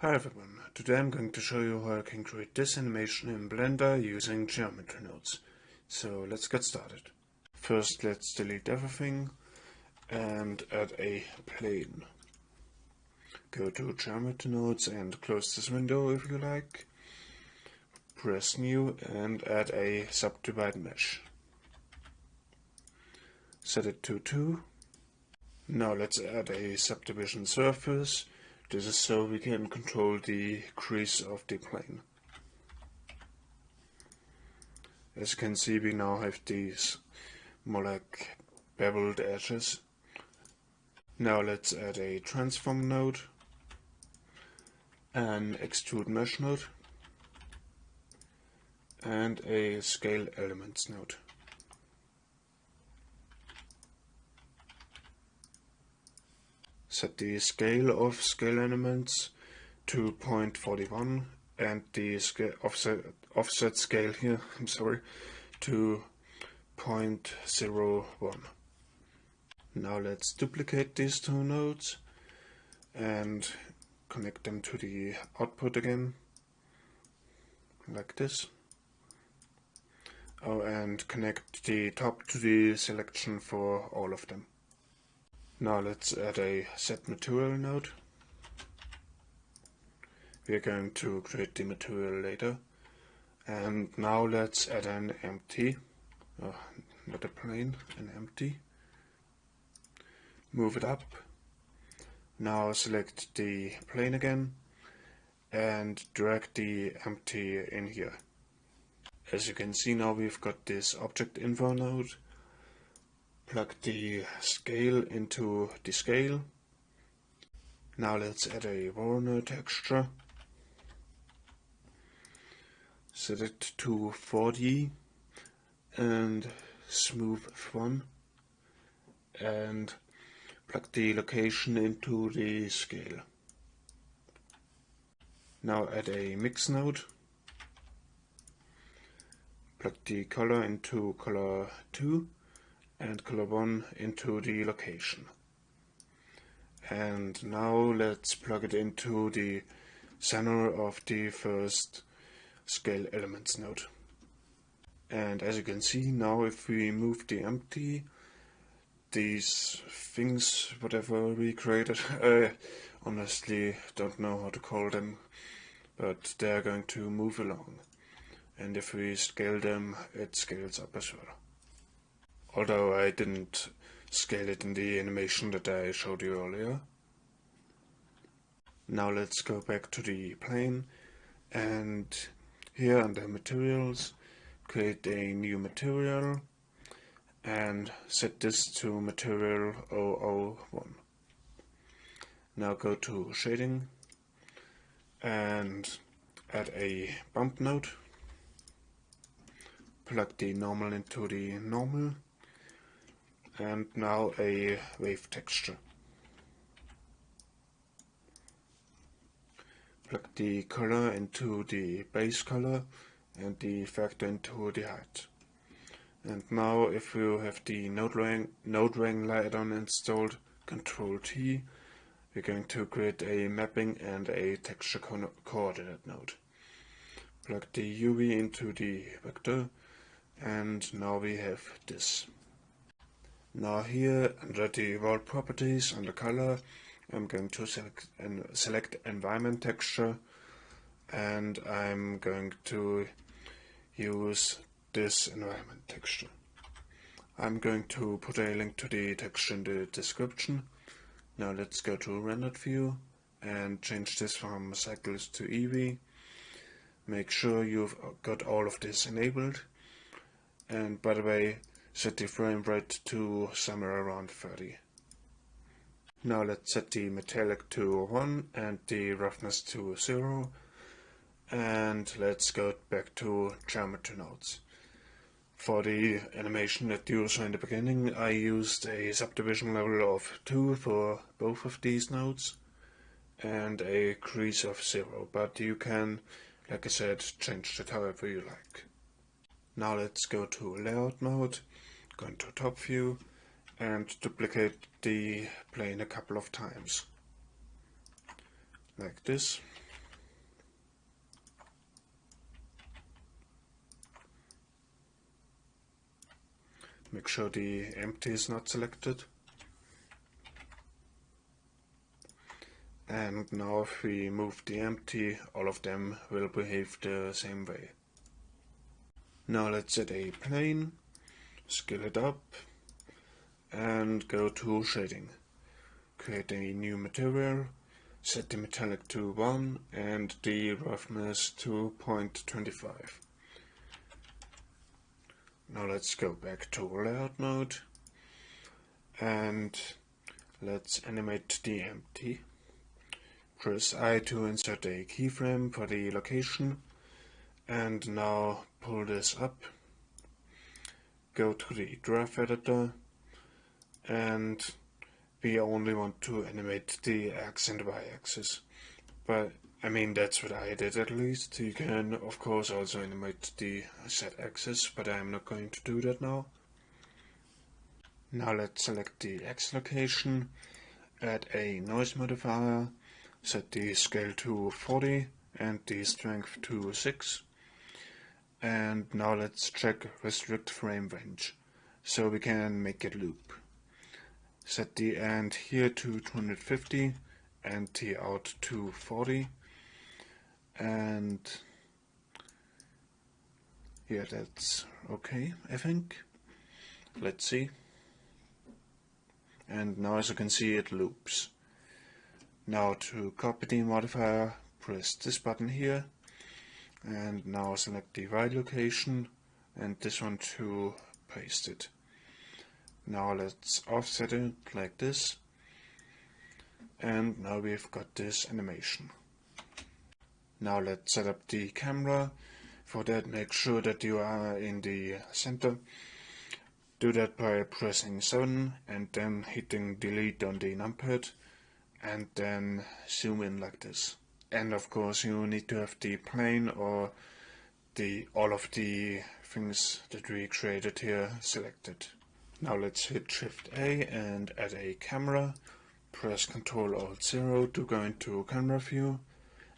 Hi everyone, today I'm going to show you how I can create this animation in Blender using geometry nodes. So let's get started. First let's delete everything and add a plane. Go to geometry nodes and close this window if you like. Press new and add a subdivide mesh. Set it to 2. Now let's add a subdivision surface. This is so we can control the crease of the plane. As you can see, we now have these more like beveled edges. Now let's add a transform node, an extrude mesh node, and a scale elements node. Set the scale of scale elements to 0.41 and the offset scale here, to 0.01. Now let's duplicate these two nodes and connect them to the output again, like this. Oh, and connect the top to the selection for all of them. Now let's add a set material node. We are going to create the material later. And now let's add an empty, not a plane, an empty. Move it up. Now select the plane again and drag the empty in here. As you can see, now we've got this object info node. Plug the scale into the scale. Now let's add a Warner texture. Set it to 4D and smooth F1 and plug the location into the scale. Now add a mix node. Plug the color into color 2 and color 1 into the location. And now let's plug it into the center of the first scale elements node. And as you can see, now if we move the empty, these things, whatever we created, I honestly don't know how to call them, but they're going to move along. And if we scale them, it scales up as well. Although I didn't scale it in the animation that I showed you earlier. Now let's go back to the plane and here under materials, create a new material and set this to material 001. Now go to shading and add a bump node. Plug the normal into the normal. And now a wave texture. Plug the color into the base color and the factor into the height. And now if you have the node ring add-on installed, Ctrl T, we're going to create a mapping and a texture coordinate node. Plug the UV into the vector and now we have this. Now here under the world properties under color, I'm going to select environment texture and I'm going to use this environment texture. I'm going to put a link to the texture in the description. Now let's go to rendered view and change this from cycles to Eevee. Make sure you've got all of this enabled, and by the way, set the frame rate to somewhere around 30. Now let's set the metallic to 1 and the roughness to 0. And let's go back to geometry nodes. For the animation that you saw in the beginning, I used a subdivision level of 2 for both of these nodes and a crease of 0, but you can, like I said, change it however you like. Now let's go to layout mode, go into top view and duplicate the plane a couple of times, like this. Make sure the empty is not selected. And now if we move the empty, all of them will behave the same way. Now let's set a plane, scale it up, and go to shading. Create a new material, set the metallic to 1 and the roughness to 0.25. Now let's go back to layout mode and let's animate the empty. Press I to insert a keyframe for the location, and now pull this up. Go to the graph editor, and we only want to animate the X and Y axis. But I mean, that's what I did at least. You can of course also animate the Z axis, but I'm not going to do that now. Now let's select the X location, add a noise modifier, set the scale to 40 and the strength to 6. And now let's check restrict frame range, so we can make it loop. Set the end here to 250 and the out to 40. And yeah, that's okay, I think. Let's see. And now as you can see, it loops. Now to copy the modifier, press this button here, and now select the Y location and this one to paste it. Now let's offset it like this, and now we've got this animation. Now let's set up the camera. For that, make sure that you are in the center. Do that by pressing 7 and then hitting delete on the numpad, and then zoom in like this. And of course you need to have the plane or all of the things that we created here selected. Now let's hit Shift A and add a camera. Press Ctrl Alt 0 to go into camera view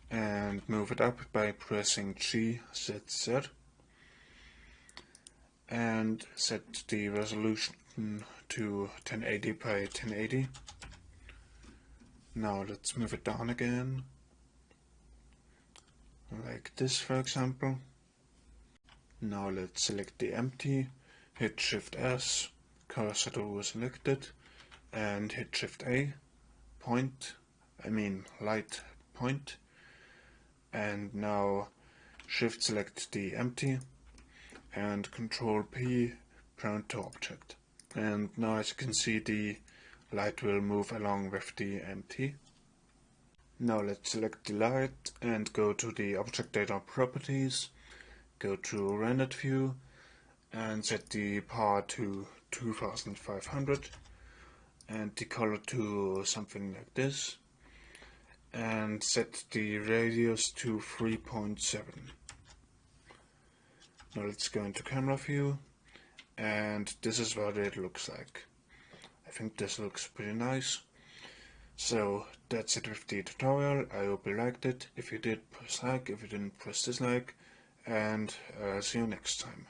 and move it up by pressing G, Z, Z. And set the resolution to 1080 by 1080. Now let's move it down again, like this for example. Now let's select the empty, hit Shift S, cursor to selected, and hit Shift A, light point, and now Shift select the empty, and Control P, parent to object. And now as you can see, the light will move along with the empty. Now let's select the light and go to the object data properties, go to rendered view and set the power to 2500 and the color to something like this, and set the radius to 3.7. Now let's go into camera view, and this is what it looks like. I think this looks pretty nice. So that's it with the tutorial. I hope you liked it. If you did, press like. If you didn't, press dislike. And see you next time.